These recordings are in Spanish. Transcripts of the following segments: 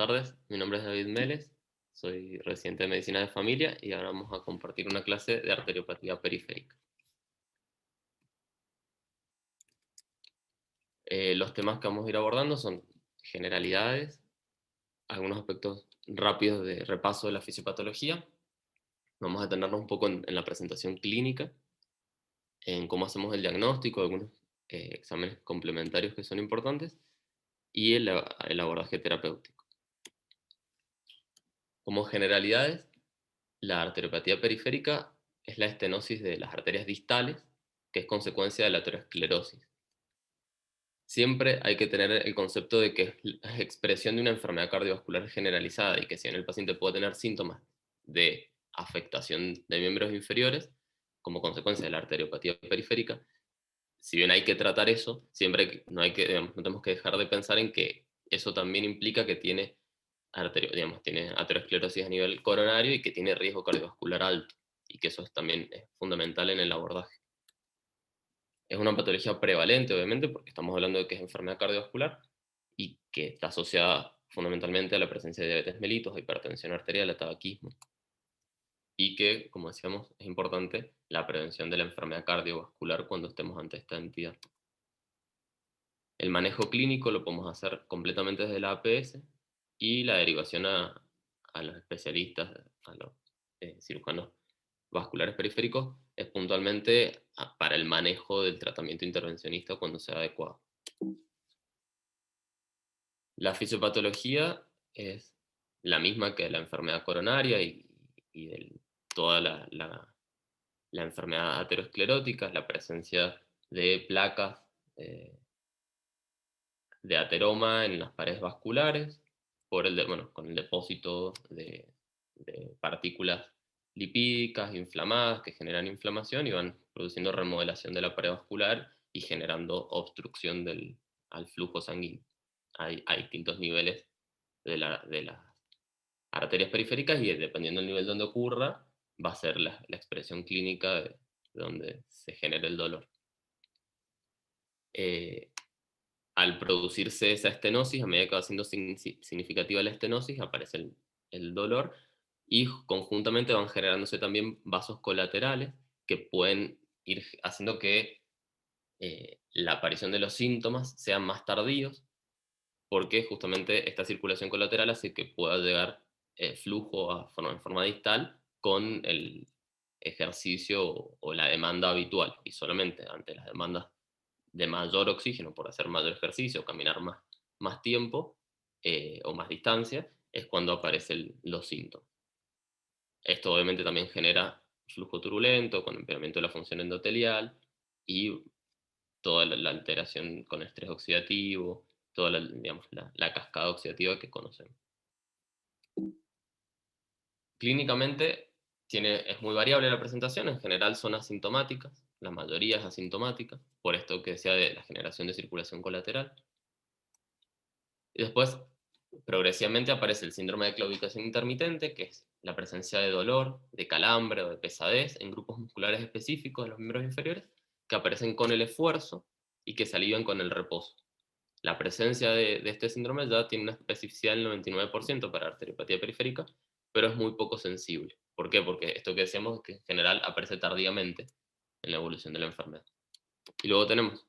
tardes, mi nombre es David Mélez, soy residente de Medicina de Familia y ahora vamos a compartir una clase de arteriopatía periférica. Los temas que vamos a ir abordando son generalidades, algunos aspectos rápidos de repaso de la fisiopatología, vamos a detenernos un poco en la presentación clínica, en cómo hacemos el diagnóstico, algunos exámenes complementarios que son importantes y el abordaje terapéutico. Como generalidades, la arteriopatía periférica es la estenosis de las arterias distales, que es consecuencia de la aterosclerosis. Siempre hay que tener el concepto de que es expresión de una enfermedad cardiovascular generalizada y que si bien el paciente puede tener síntomas de afectación de miembros inferiores, como consecuencia de la arteriopatía periférica, si bien hay que tratar eso, no tenemos que dejar de pensar en que eso también implica que tiene tiene aterosclerosis a nivel coronario y que tiene riesgo cardiovascular alto, y que eso también es fundamental en el abordaje. Es una patología prevalente, obviamente, porque estamos hablando de que es enfermedad cardiovascular y que está asociada fundamentalmente a la presencia de diabetes mellitus, hipertensión arterial, a tabaquismo, y que, como decíamos, es importante la prevención de la enfermedad cardiovascular cuando estemos ante esta entidad. El manejo clínico lo podemos hacer completamente desde la APS y la derivación a los especialistas, a los cirujanos vasculares periféricos, es puntualmente para el manejo del tratamiento intervencionista cuando sea adecuado. La fisiopatología es la misma que la enfermedad coronaria y toda la enfermedad aterosclerótica, la presencia de placas de ateroma en las paredes vasculares, con el depósito de partículas lipídicas inflamadas que generan inflamación y van produciendo remodelación de la pared vascular y generando obstrucción al flujo sanguíneo. Hay distintos niveles de las arterias periféricas y dependiendo del nivel donde ocurra, va a ser la expresión clínica de donde se genera el dolor. Eh, Al producirse esa estenosis, a medida que va siendo significativa la estenosis, aparece el dolor y conjuntamente van generándose también vasos colaterales que pueden ir haciendo que la aparición de los síntomas sean más tardíos, porque justamente esta circulación colateral hace que pueda llegar flujo en forma distal con el ejercicio o la demanda habitual, y solamente ante las demandas de mayor oxígeno por hacer mayor ejercicio, caminar más tiempo o más distancia, es cuando aparecen los síntomas. Esto obviamente también genera flujo turbulento, con empeoramiento de la función endotelial y toda la alteración con estrés oxidativo, toda la cascada oxidativa que conocemos. Clínicamente es muy variable la presentación, en general son asintomáticas, la mayoría es asintomática, por esto que decía de la generación de circulación colateral. Y después, progresivamente aparece el síndrome de claudicación intermitente, que es la presencia de dolor, de calambre o de pesadez en grupos musculares específicos de los miembros inferiores, que aparecen con el esfuerzo y que se alivian con el reposo. La presencia de este síndrome ya tiene una especificidad del 99% para arteriopatía periférica, pero es muy poco sensible. ¿Por qué? Porque esto que decíamos es que en general aparece tardíamente en la evolución de la enfermedad. Y luego tenemos,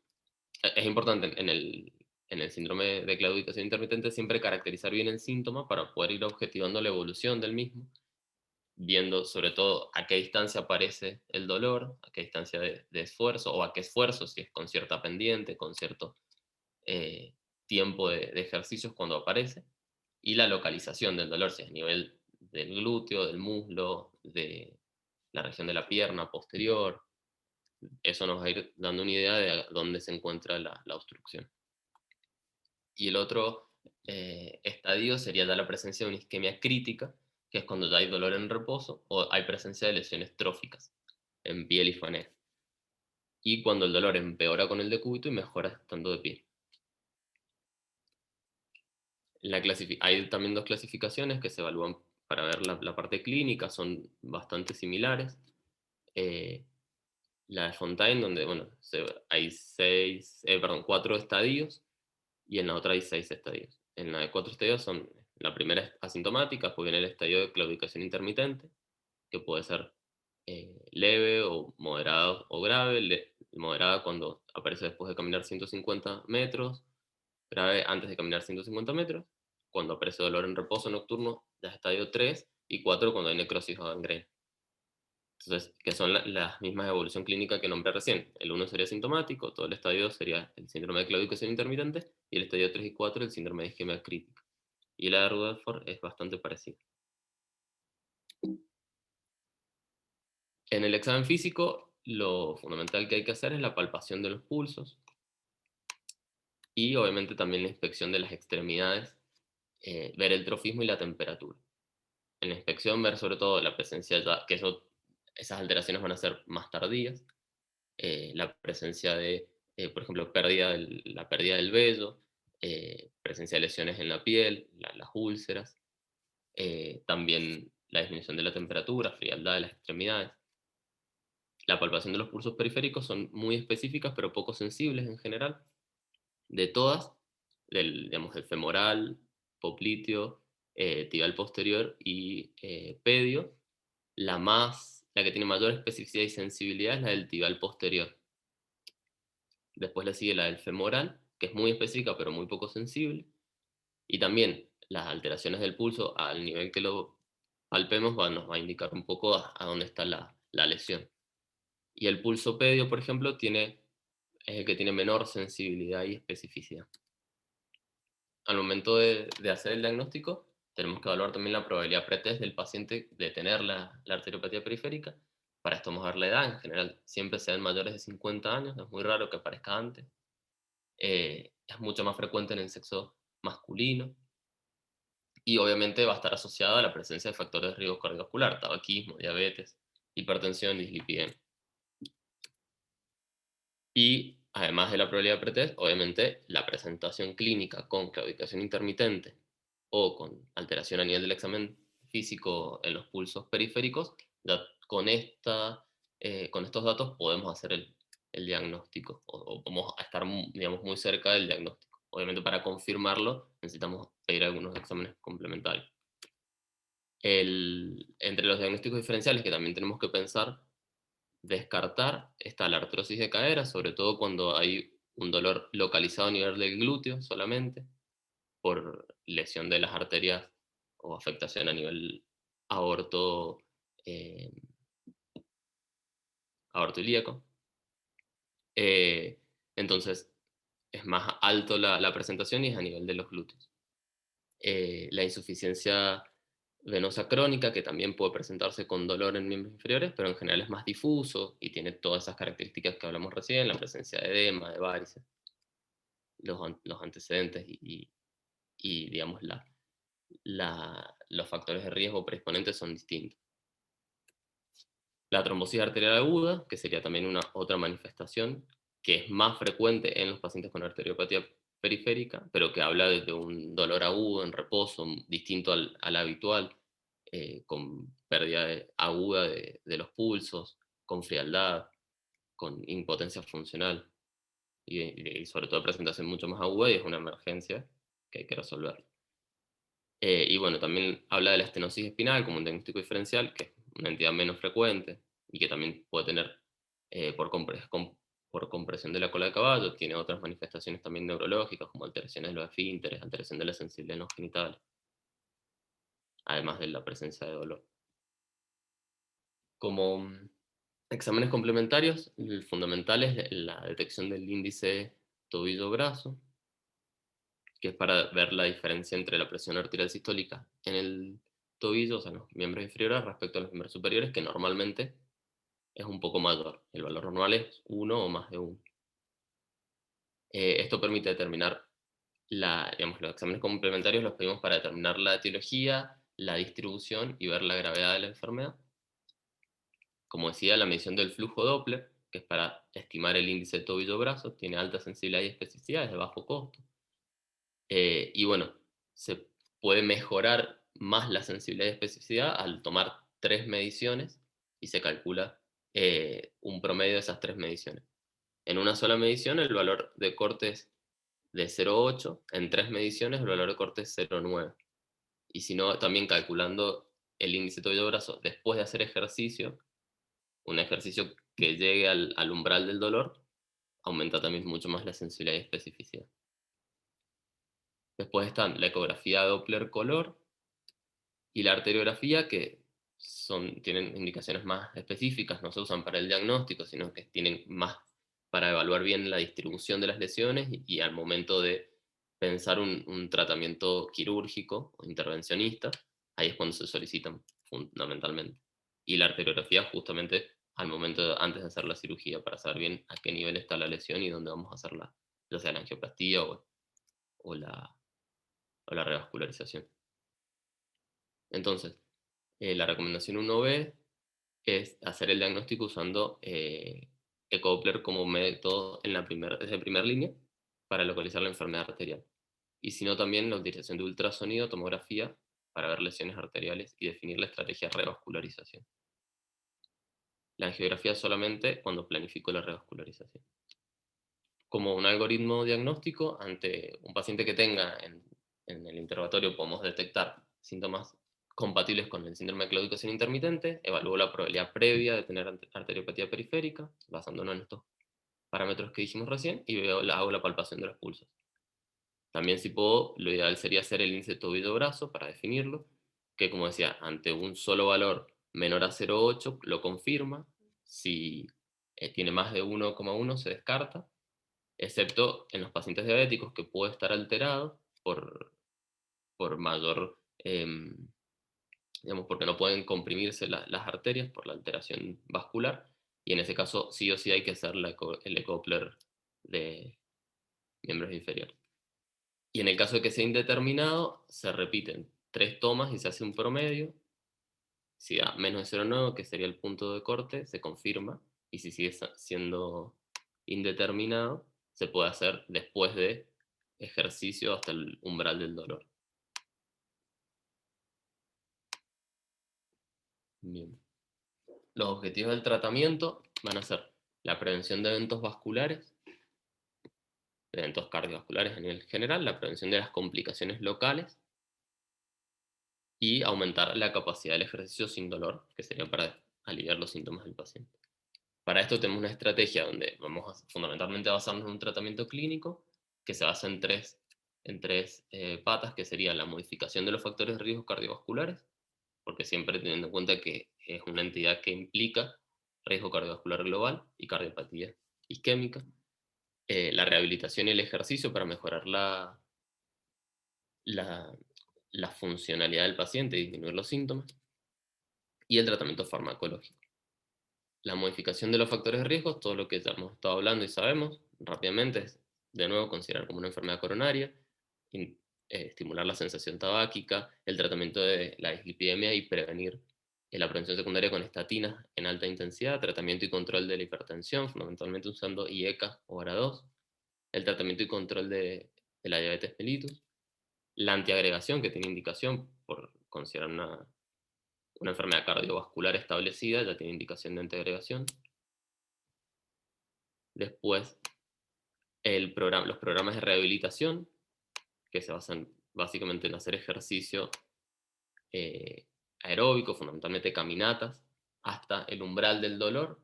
es importante en el síndrome de claudicación intermitente siempre caracterizar bien el síntoma para poder ir objetivando la evolución del mismo, viendo sobre todo a qué distancia aparece el dolor, a qué distancia de esfuerzo, o a qué esfuerzo, si es con cierta pendiente, con cierto eh, tiempo de ejercicios cuando aparece, y la localización del dolor, si es a nivel del glúteo, del muslo, de la región de la pierna posterior. Eso nos va a ir dando una idea de dónde se encuentra la obstrucción. Y el otro estadio sería ya la presencia de una isquemia crítica, que es cuando ya hay dolor en reposo o hay presencia de lesiones tróficas en piel y fanea. Y cuando el dolor empeora con el decúbito y mejora estando de pie. Hay también dos clasificaciones que se evalúan para ver la parte clínica, son bastante similares. La de Fontaine, donde hay 4 estadios, y en la otra hay 6 estadios. En la de 4 estadios son La primera es asintomática, después viene el estadio de claudicación intermitente, que puede ser leve o moderada o grave. Moderada cuando aparece después de caminar 150 metros, grave antes de caminar 150 metros, cuando aparece dolor en reposo nocturno, ya es estadio 3, y 4 cuando hay necrosis o gangrena. Entonces, que son las mismas de evolución clínica que nombré recién. El 1 sería sintomático, todo el estadio 2 sería el síndrome de claudicación intermitente, y el estadio 3 y 4 el síndrome de isquemia crítica. Y la de Rutherford es bastante parecida. En el examen físico, lo fundamental que hay que hacer es la palpación de los pulsos y obviamente también la inspección de las extremidades, ver el trofismo y la temperatura. En la inspección ver sobre todo la presencia, que esas alteraciones van a ser más tardías, la presencia de, por ejemplo, la pérdida del vello, presencia de lesiones en la piel, las úlceras, también la disminución de la temperatura, frialdad de las extremidades. La palpación de los pulsos periféricos son muy específicas pero poco sensibles en general. De todas, digamos, el femoral, popliteo, tibial posterior y pedio, la que tiene mayor especificidad y sensibilidad es la del tibial posterior. Después le sigue la del femoral, que es muy específica pero muy poco sensible. Y también las alteraciones del pulso al nivel que lo palpemos nos va a indicar un poco a dónde está la lesión. Y el pulso pedio, por ejemplo, es el que tiene menor sensibilidad y especificidad. Al momento de hacer el diagnóstico, tenemos que evaluar también la probabilidad pretest del paciente de tener la arteriopatía periférica. Para esto vamos a ver la edad. En general, siempre se ven mayores de 50 años, es muy raro que aparezca antes. Es mucho más frecuente en el sexo masculino. Y obviamente va a estar asociada a la presencia de factores de riesgo cardiovascular, tabaquismo, diabetes, hipertensión, dislipidemia. Y además de la probabilidad pretest, obviamente la presentación clínica con claudicación intermitente o con alteración a nivel del examen físico en los pulsos periféricos, ya con estos datos podemos hacer el diagnóstico o vamos a estar, digamos, muy cerca del diagnóstico. Obviamente para confirmarlo necesitamos pedir algunos exámenes complementarios. Entre los diagnósticos diferenciales que también tenemos que pensar, descartar está la artrosis de cadera, sobre todo cuando hay un dolor localizado a nivel del glúteo solamente, por lesión de las arterias o afectación a nivel aorto, eh, aortoilíaco. Entonces, es más alto la presentación y es a nivel de los glúteos. La insuficiencia venosa crónica, que también puede presentarse con dolor en miembros inferiores, pero en general es más difuso y tiene todas esas características que hablamos recién, la presencia de edema, de varices, los antecedentes y digamos, los factores de riesgo predisponentes son distintos. La trombosis arterial aguda, que sería también otra manifestación, que es más frecuente en los pacientes con arteriopatía periférica, pero que habla de un dolor agudo en reposo, distinto al habitual, con pérdida aguda de los pulsos, con frialdad, con impotencia funcional, y sobre todo presentación mucho más aguda, y es una emergencia que hay que resolver. Y bueno, también habla de la estenosis espinal como un diagnóstico diferencial, que es una entidad menos frecuente y que también puede tener por compresión de la cola de caballo, tiene otras manifestaciones también neurológicas como alteraciones de los esfínteres, alteración de la sensibilidad en los genitales, además de la presencia de dolor. Como exámenes complementarios, el fundamental es la detección del índice tobillo-brazo, que es para ver la diferencia entre la presión arterial sistólica en el tobillo, o sea, en los miembros inferiores respecto a los miembros superiores, que normalmente es un poco mayor. El valor normal es 1 o más de 1. Esto permite determinar digamos, los exámenes complementarios los pedimos para determinar la etiología, la distribución y ver la gravedad de la enfermedad. Como decía, la medición del flujo Doppler, que es para estimar el índice tobillo-brazo, tiene alta sensibilidad y especificidad, es de bajo costo. Y bueno, se puede mejorar más la sensibilidad y especificidad al tomar 3 mediciones y se calcula un promedio de esas 3 mediciones. En una sola medición el valor de corte es de 0,8, en 3 mediciones el valor de corte es 0,9. y si no, también calculando el índice tobillo-brazo después de hacer ejercicio, un ejercicio que llegue al umbral del dolor, aumenta también mucho más la sensibilidad y especificidad. Después están la ecografía Doppler color y la arteriografía, que tienen indicaciones más específicas, no se usan para el diagnóstico, sino que tienen más para evaluar bien la distribución de las lesiones y al momento de pensar un tratamiento quirúrgico o intervencionista, ahí es cuando se solicitan fundamentalmente. Y la arteriografía justamente al momento antes de hacer la cirugía, para saber bien a qué nivel está la lesión y dónde vamos a hacerla, ya sea la angioplastía o la revascularización. Entonces, la recomendación 1B es hacer el diagnóstico usando Doppler como método desde primer línea para localizar la enfermedad arterial. Y si no, también la utilización de ultrasonido, tomografía, para ver lesiones arteriales y definir la estrategia de revascularización. La angiografía solamente cuando planifico la revascularización. Como un algoritmo diagnóstico, ante un paciente que tenga en el interrogatorio podemos detectar síntomas compatibles con el síndrome de claudicación intermitente, evalúo la probabilidad previa de tener arteriopatía periférica, basándonos en estos parámetros que dijimos recién, y hago la palpación de los pulsos. También si puedo, lo ideal sería hacer el índice tobillo-brazo para definirlo, que como decía, ante un solo valor menor a 0,8 lo confirma, si tiene más de 1,1 se descarta, excepto en los pacientes diabéticos que puede estar alterado por mayor, digamos, porque no pueden comprimirse las arterias por la alteración vascular, y en ese caso sí o sí hay que hacer el Doppler de miembros inferiores. Y en el caso de que sea indeterminado, se repiten 3 tomas y se hace un promedio. Si da menos de 0,9, que sería el punto de corte, se confirma, y si sigue siendo indeterminado, se puede hacer después de ejercicio hasta el umbral del dolor. Bien. Los objetivos del tratamiento van a ser la prevención de eventos vasculares, de eventos cardiovasculares a nivel general, la prevención de las complicaciones locales y aumentar la capacidad del ejercicio sin dolor, que sería para aliviar los síntomas del paciente. Para esto tenemos una estrategia donde vamos a fundamentalmente basarnos en un tratamiento clínico que se basa en tres patas, que sería la modificación de los factores de riesgo cardiovasculares, porque siempre teniendo en cuenta que es una entidad que implica riesgo cardiovascular global y cardiopatía isquémica, la rehabilitación y el ejercicio para mejorar la, la funcionalidad del paciente y disminuir los síntomas, y el tratamiento farmacológico. La modificación de los factores de riesgo, todo lo que ya hemos estado hablando y sabemos rápidamente, es de nuevo considerar como una enfermedad coronaria, estimular la sensación tabáquica, el tratamiento de la dislipidemia y prevenir la prevención secundaria con estatinas en alta intensidad, tratamiento y control de la hipertensión, fundamentalmente usando IECA o ARA2, el tratamiento y control de la diabetes mellitus, la antiagregación, que tiene indicación por considerar una enfermedad cardiovascular establecida, ya tiene indicación de antiagregación. Después, los programas de rehabilitación, que se basan básicamente en hacer ejercicio aeróbico, fundamentalmente caminatas, hasta el umbral del dolor,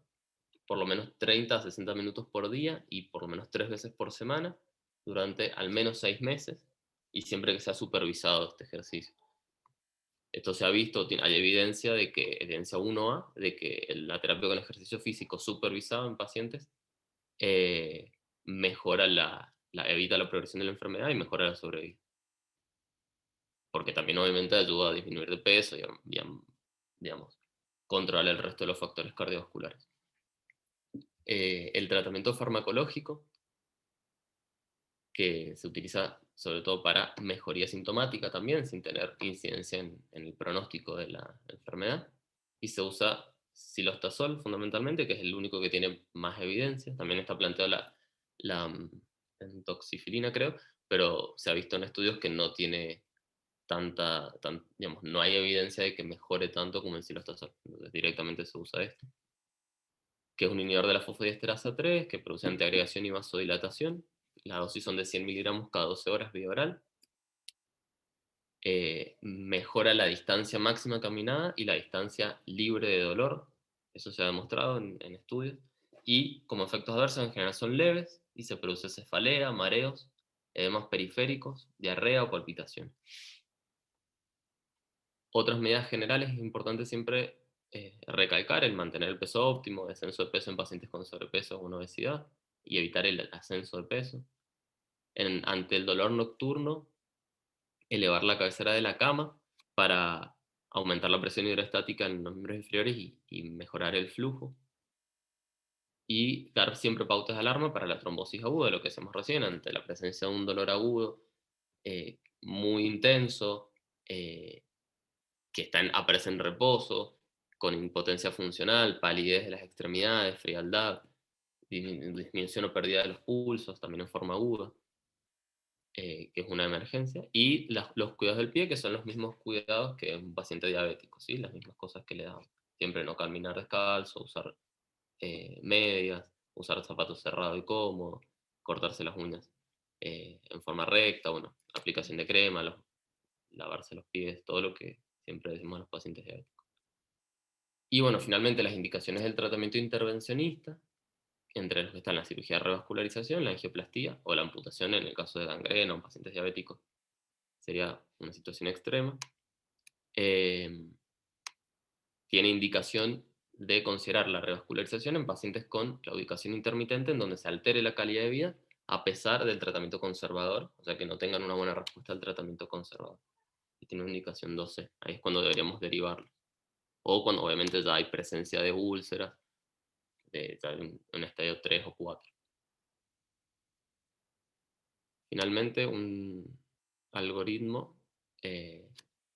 por lo menos 30 a 60 minutos por día y por lo menos 3 veces por semana, durante al menos 6 meses, y siempre que sea supervisado este ejercicio. Esto se ha visto, hay evidencia evidencia 1A, de que la terapia con ejercicio físico supervisado en pacientes mejora evita la progresión de la enfermedad y mejora la sobrevida. Porque también obviamente ayuda a disminuir de peso y digamos, controlar el resto de los factores cardiovasculares. El tratamiento farmacológico, que se utiliza sobre todo para mejoría sintomática también, sin tener incidencia en el pronóstico de la enfermedad, y se usa cilostazol fundamentalmente, que es el único que tiene más evidencia. También está planteada la entoxifilina, creo, pero se ha visto en estudios que no tiene digamos, no hay evidencia de que mejore tanto como el cilostazol. Entonces directamente se usa esto, que es un inhibidor de la fosfodiesterasa 3, que produce antiagregación y vasodilatación. Las dosis son de 100 miligramos cada 12 horas vía oral. mejora la distancia máxima caminada y la distancia libre de dolor. Eso se ha demostrado en estudios. Y como efectos adversos en general son leves y se produce cefalea, mareos, edemas periféricos, diarrea o palpitación. Otras medidas generales es importante siempre recalcar el mantener el peso óptimo, descenso de peso en pacientes con sobrepeso o una obesidad y evitar el ascenso de peso. Ante el dolor nocturno, elevar la cabecera de la cama para aumentar la presión hidrostática en los miembros inferiores y mejorar el flujo. Y dar siempre pautas de alarma para la trombosis aguda, lo que hacemos recién, ante la presencia de un dolor agudo muy intenso, que aparece en reposo, con impotencia funcional, palidez de las extremidades, frialdad, disminución o pérdida de los pulsos, también en forma aguda, que es una emergencia, y los cuidados del pie, que son los mismos cuidados que un paciente diabético, ¿sí? Las mismas cosas que le damos. Siempre no caminar descalzo, usar medias, usar zapatos cerrados y cómodos, cortarse las uñas en forma recta, bueno, aplicación de crema, lavarse los pies, todo lo que siempre decimos a los pacientes diabéticos. Y bueno, finalmente las indicaciones del tratamiento intervencionista, entre los que están la cirugía de revascularización, la angioplastía o la amputación en el caso de gangrena o pacientes diabéticos, sería una situación extrema. Tiene indicación de considerar la revascularización en pacientes con claudicación intermitente, en donde se altere la calidad de vida a pesar del tratamiento conservador, o sea que no tengan una buena respuesta al tratamiento conservador. Y tiene una indicación 12, ahí es cuando deberíamos derivarlo. O cuando obviamente ya hay presencia de úlceras, ya en un estadio 3 o 4. Finalmente, un algoritmo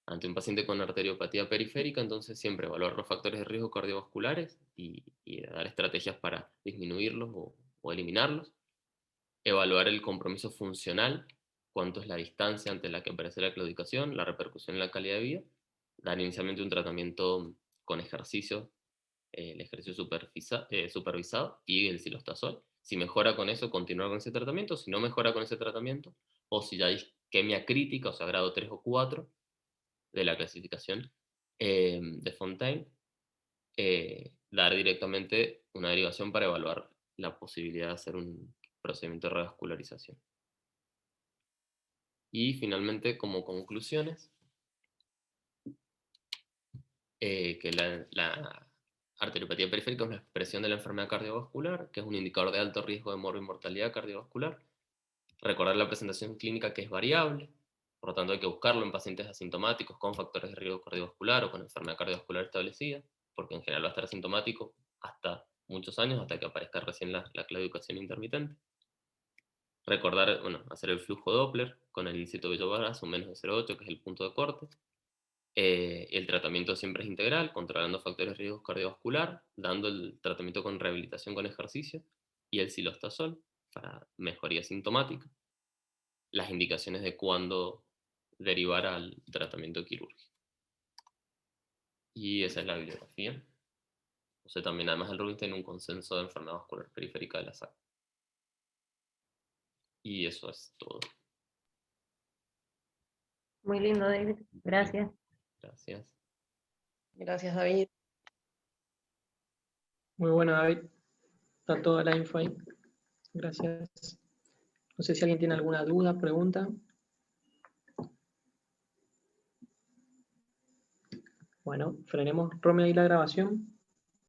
ante un paciente con arteriopatía periférica, entonces siempre evaluar los factores de riesgo cardiovasculares y dar estrategias para disminuirlos o eliminarlos. Evaluar el compromiso funcional, cuánto es la distancia ante la que aparece la claudicación, la repercusión en la calidad de vida. Dar inicialmente un tratamiento con ejercicio, el ejercicio supervisado y el silostazol. Si mejora con eso, continuar con ese tratamiento. Si no mejora con ese tratamiento, o si ya hay isquemia crítica, o sea, grado 3 o 4 de la clasificación de Fontaine, dar directamente una derivación para evaluar la posibilidad de hacer un procedimiento de revascularización. Y finalmente, como conclusiones, que la arteriopatía periférica es una expresión de la enfermedad cardiovascular, que es un indicador de alto riesgo de mortalidad cardiovascular. Recordar la presentación clínica que es variable, por lo tanto hay que buscarlo en pacientes asintomáticos con factores de riesgo cardiovascular o con enfermedad cardiovascular establecida, porque en general va a estar asintomático hasta muchos años, hasta que aparezca recién la claudicación intermitente. Recordar, bueno, hacer el flujo Doppler con el ilícito Bello-Barras o menos de 0,8, que es el punto de corte. El tratamiento siempre es integral, controlando factores de riesgo cardiovascular, dando el tratamiento con rehabilitación con ejercicio y el silostazol para mejoría sintomática. Las indicaciones de cuándo derivar al tratamiento quirúrgico. Y esa es la bibliografía. O sea, también además el Rubinstein tiene un consenso de enfermedad vascular periférica de la SAC. Y eso es todo. Muy lindo, David. Gracias. Gracias. Gracias, David. Muy bueno, David. Está toda la info ahí. Gracias. No sé si alguien tiene alguna duda, pregunta. Bueno, frenemos, Rome, ahí la grabación.